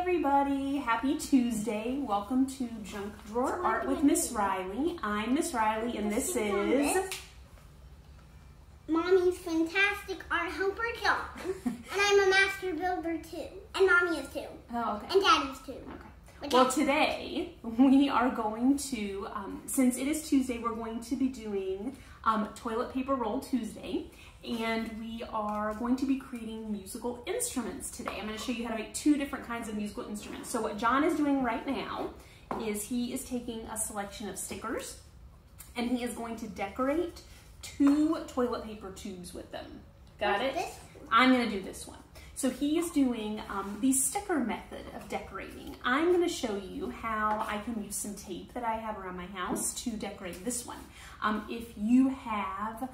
everybody, happy Tuesday. Welcome to Junk Drawer Art with Miss Riley. I'm Miss Riley and this is Mommy's Fantastic Art Helper John. And I'm a master builder too. And Mommy is too. Oh, okay. And Daddy's too. Okay. Well, today we are going to, since it is Tuesday, we're going to be doing Toilet Paper Roll Tuesday. And we are going to be creating musical instruments today. I'm going to show you how to make two different kinds of musical instruments. So what John is doing right now is he is taking a selection of stickers and he is going to decorate 2 toilet paper tubes with them. Got it? I'm going to do this one. So he is doing the sticker method of decorating. I'm going to show you how I can use some tape that I have around my house to decorate this one. If you have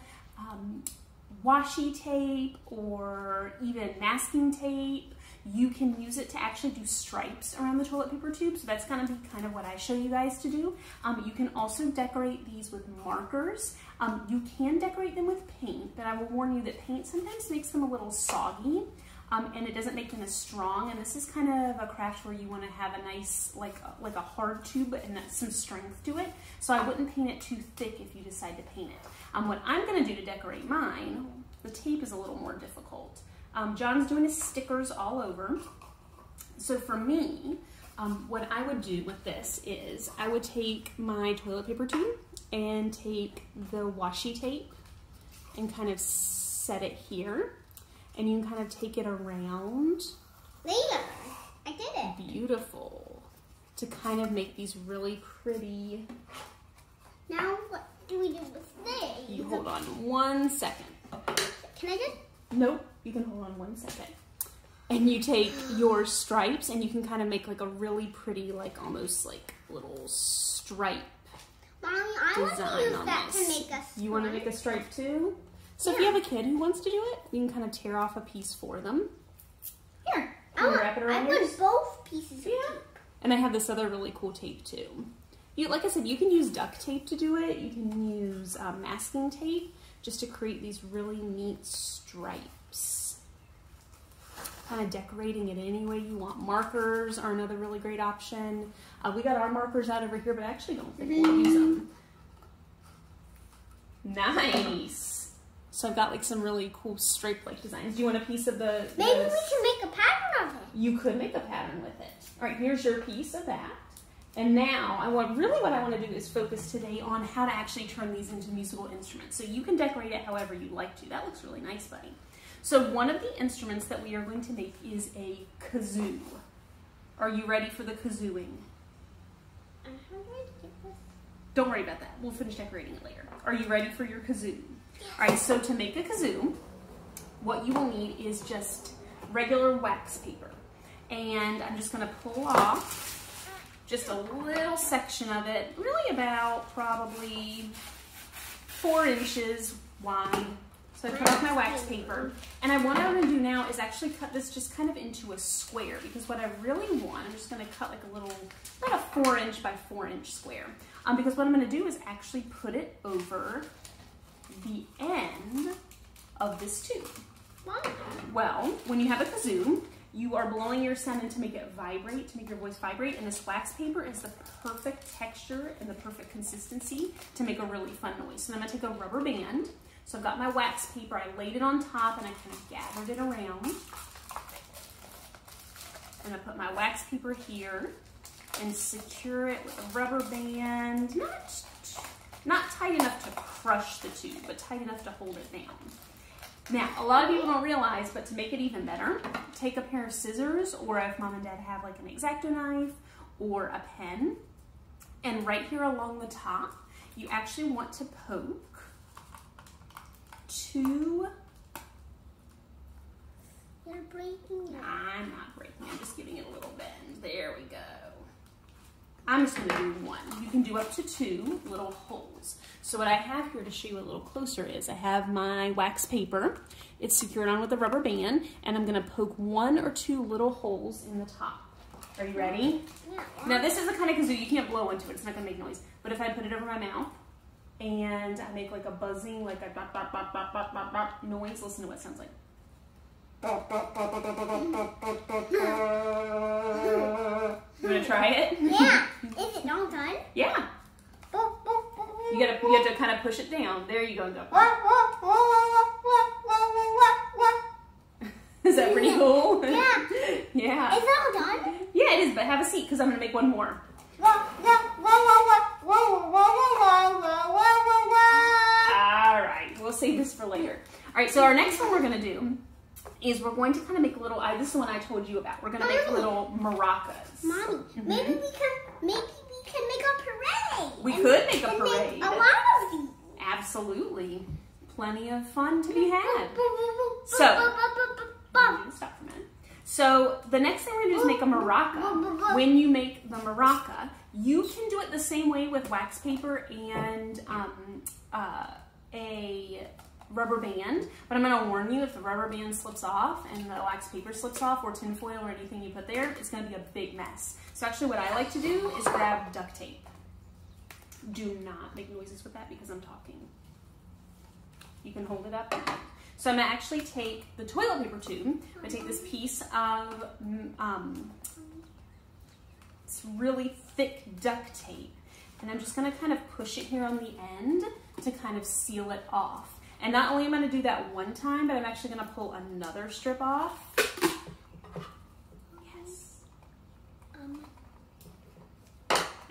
washi tape or even masking tape, you can use it to actually do stripes around the toilet paper tube. So that's going to be kind of what I show you guys to do. You can also decorate these with markers. You can decorate them with paint, but I will warn you that paint sometimes makes them a little soggy. And it doesn't make them as strong, and this is kind of a craft where you want to have a nice, like a hard tube and some strength to it. So I wouldn't paint it too thick if you decide to paint it. What I'm going to do to decorate mine, the tape is a little more difficult. John's doing his stickers all over. So for me, what I would do with this is I would take my toilet paper tube and take the washi tape and kind of set it here. And you can kind of take it around. There, I did it. Beautiful. To kind of make these really pretty. Now what do we do with this? You hold on 1 second. Can I just? Nope, you can hold on 1 second. And you take your stripes and you can kind of make like a really pretty, like almost like little stripe Mommy, I want to use that to make a stripe. You want to make a stripe too? So if you have a kid who wants to do it, you can kind of tear off a piece for them. Here, wrap it around yours? want both pieces of tape. And I have this other really cool tape too. Like I said, you can use duct tape to do it. You can use masking tape just to create these really neat stripes. Kind of decorating it any way you want. Markers are another really great option. We got our markers out over here, but I actually don't think we'll use them. Nice. So I've got like some really cool stripe-like designs. Do you want a piece of the... Maybe we can make a pattern of it. You could make a pattern with it. All right, here's your piece of that. And now, really what I want to do is focus today on how to actually turn these into musical instruments. So you can decorate it however you'd like to. That looks really nice, buddy. So one of the instruments that we are going to make is a kazoo. Are you ready for the kazooing? Don't worry about that. We'll finish decorating it later. Are you ready for your kazoo? All right, so to make a kazoo, what you will need is just regular wax paper. And I'm just gonna pull off just a little section of it, really about probably 4 inches wide. So I cut off my wax paper. And what I'm gonna do now is actually cut this just kind of into a square, because what I really want, I'm just gonna cut like a little, about a 4-inch by 4-inch square. Because what I'm gonna do is actually put it over the end of this tube. Well, when you have a kazoo, you are blowing your sound in to make it vibrate, to make your voice vibrate, and this wax paper is the perfect texture and the perfect consistency to make a really fun noise. So I'm gonna take a rubber band. So I've got my wax paper, I laid it on top and I kind of gathered it around. And I put my wax paper here and secure it with a rubber band. Not tight enough to crush the tube, but tight enough to hold it down. Now, a lot of people don't realize, but to make it even better, take a pair of scissors, or if mom and dad have like an X-Acto knife or a pen, and right here along the top, you actually want to poke 2. You're breaking it. I'm not breaking, I'm just giving it a little bend. There we go. I'm just going to do 1. You can do up to 2 little holes. So what I have here to show you a little closer is I have my wax paper. It's secured on with a rubber band, and I'm going to poke 1 or 2 little holes in the top. Are you ready? Yeah. Now this is the kind of kazoo you can't blow into it. It's not going to make noise. But if I put it over my mouth and I make like a buzzing, like a bop, bop, bop, bop, bop, bop, bop noise, listen to what it sounds like. to try it? Yeah. Is it all done? Yeah. You have to kind of push it down. There you go. Is that pretty cool? Yeah. Yeah. Is it all done? Yeah, it is, but have a seat because I'm going to make one more. All right, we'll save this for later. All right, so our next one we're going to do is we're going to kind of make little, this is the one I told you about. We're going to make little maracas. Mommy, maybe we can make a parade. We could make a parade. Make a lot of these. Absolutely. Plenty of fun to be had. So, stop for a minute. So the next thing we're going to do is make a maraca. When you make the maraca, you can do it the same way with wax paper and a rubber band, but I'm going to warn you, if the rubber band slips off and the wax paper slips off, or tin foil or anything you put there, it's going to be a big mess. So actually what I like to do is grab duct tape. Do not make noises with that because I'm talking. You can hold it up. So I'm going to actually take the toilet paper tube. I'm going to take this piece of it's really thick duct tape, and I'm just going to kind of push it here on the end to kind of seal it off. And not only am I going to do that one time, but I'm actually going to pull another strip off. Yes.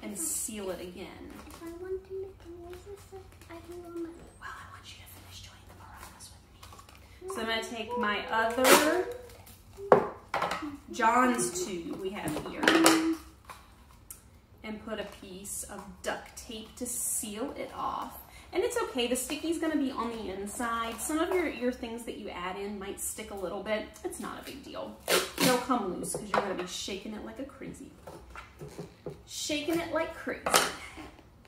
And seal it again. If I want to make noises like I do on my... Well, I want you to finish doing the maracas with me. So I'm going to take my other John's tube we have here and put a piece of duct tape to seal it off. And it's okay, the sticky's gonna be on the inside. Some of your things that you add in might stick a little bit. It's not a big deal. They'll come loose because you're gonna be shaking it like a crazy. Shaking it like crazy. All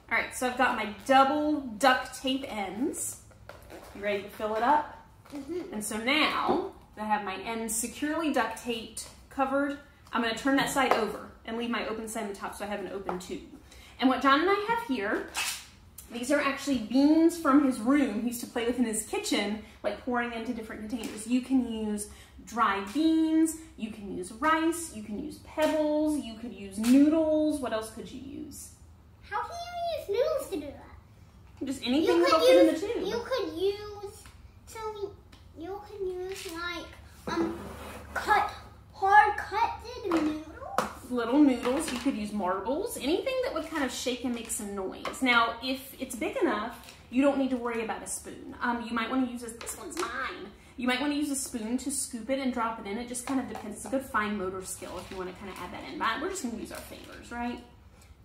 right, so I've got my double duct tape ends. You ready to fill it up? And so now that I have my ends securely duct taped, covered, I'm gonna turn that side over and leave my open side on the top so I have an open tube. And what John and I have here, these are actually beans from his room he used to play with in his kitchen, like pouring into different containers. You can use dried beans, you can use rice, you can use pebbles, you could use noodles. What else could you use? How can you use noodles to do that? Just anything that'll fit in the tube. You could use, like, hard cut noodles. Little noodles, you could use marbles, anything that would kind of shake and make some noise. Now, if it's big enough, you don't need to worry about a spoon. You might want to use this one's mine. You might want to use a spoon to scoop it and drop it in. It just kind of depends. It's a good fine motor skill if you want to kind of add that in. But we're just going to use our fingers, right?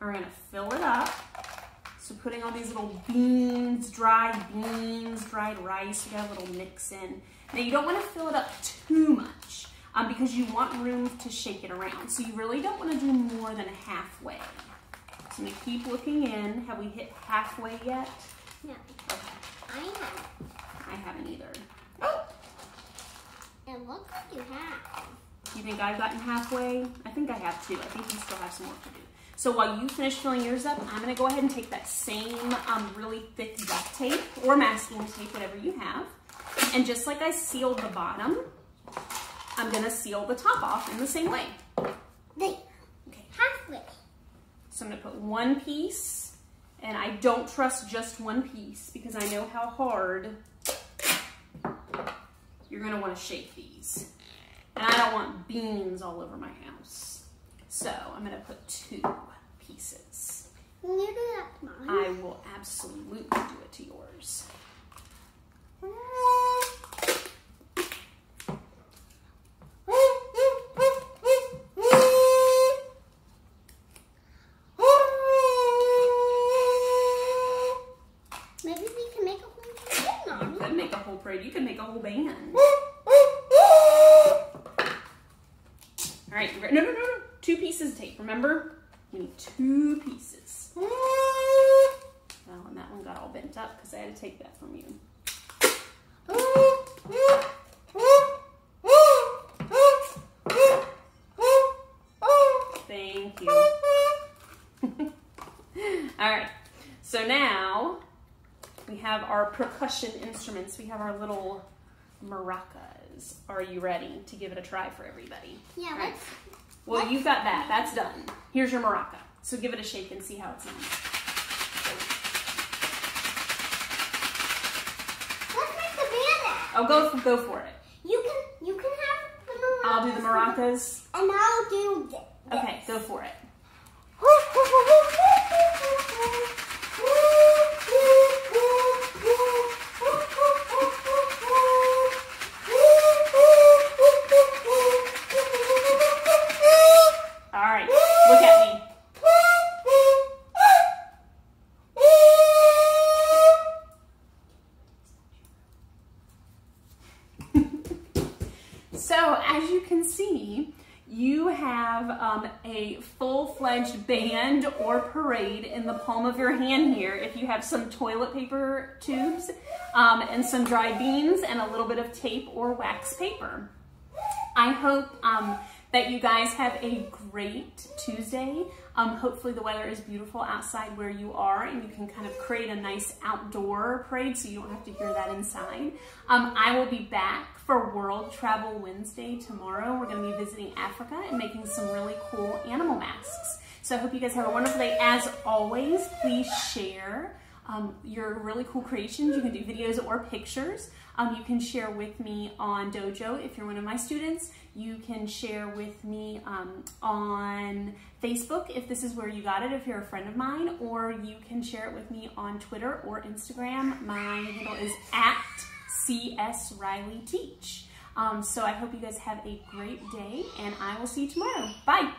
We're going to fill it up. So putting all these little beans, dried rice, you got a little mix in. Now you don't want to fill it up too much. Because you want room to shake it around. So you really don't want to do more than halfway. So I'm going to keep looking in. Have we hit halfway yet? No. Okay. I haven't either. Oh! It looks like you have. You think I've gotten halfway? I think I have too. I think you still have some work to do. So while you finish filling yours up, I'm going to go ahead and take that same really thick duct tape or masking tape, whatever you have. And just like I sealed the bottom, I'm going to seal the top off in the same way. There. Okay. Halfway. So I'm going to put one piece, and I don't trust just one piece because I know how hard you're going to want to shake these. And I don't want beans all over my house. So I'm going to put 2 pieces. Will you do that to mine? I will absolutely do it to yours. You can make a whole band. All right, no. 2 pieces of tape. Remember, you need 2 pieces. Oh, and that one got all bent up because I had to take that from you. Thank you. All right, so now we have our percussion instruments. We have our little maracas. Are you ready to give it a try for everybody? Yeah, right. Well, you've got that. That's done. Here's your maraca. So give it a shake and see how it sounds. Let's make the band. Oh, go for it. You can have the maracas. I'll do the maracas. And I'll do this. Okay, go for it. All right, look at me. So as you can see, you have a full-fledged band or parade in the palm of your hand here. If you have some toilet paper tubes and some dried beans and a little bit of tape or wax paper. I hope that you guys have a great Tuesday. Hopefully the weather is beautiful outside where you are and you can kind of create a nice outdoor parade so you don't have to hear that inside. I will be back for World Travel Wednesday tomorrow. We're going to be visiting Africa and making some really cool animal masks. So I hope you guys have a wonderful day. As always, please share your really cool creations. You can do videos or pictures. You can share with me on Dojo if you're one of my students. You can share with me on Facebook if this is where you got it, if you're a friend of mine, or you can share it with me on Twitter or Instagram. My handle is @CSRileyTeach. So I hope you guys have a great day, and I will see you tomorrow. Bye.